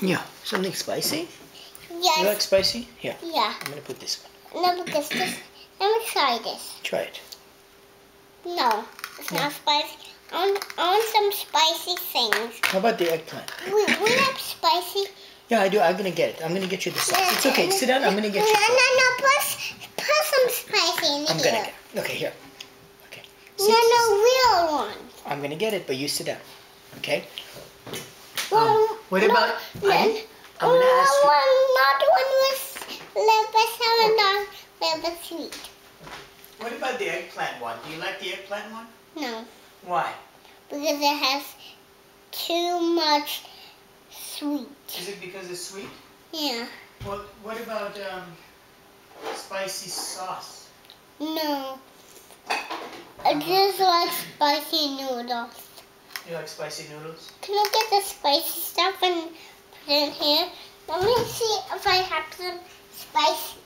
Yeah, something spicy? Yes. You like spicy? Here. Yeah. I'm gonna put this one. No, because this. Let me try this. Try it. No, it's not spicy. I want some spicy things. How about the eggplant? We have spicy. Yeah, I do. I'm gonna get it. I'm gonna get you the sauce. It's okay. Sit down. I'm gonna get you. No. Put some spicy in here. I'm gonna get it. Okay, here. Okay. No, real one. I'm gonna get it, but you sit down. Okay. Well, what about? I'm gonna ask you. Not one with liver sweet. What about the eggplant one? Do you like the eggplant one? No. Why? Because it has too much sweet. Is it because it's sweet? Yeah. Well, what about spicy sauce? No. I just like spicy noodles. You like spicy noodles? Can I get the spicy stuff and put it in here? Let me see if I have some spicy.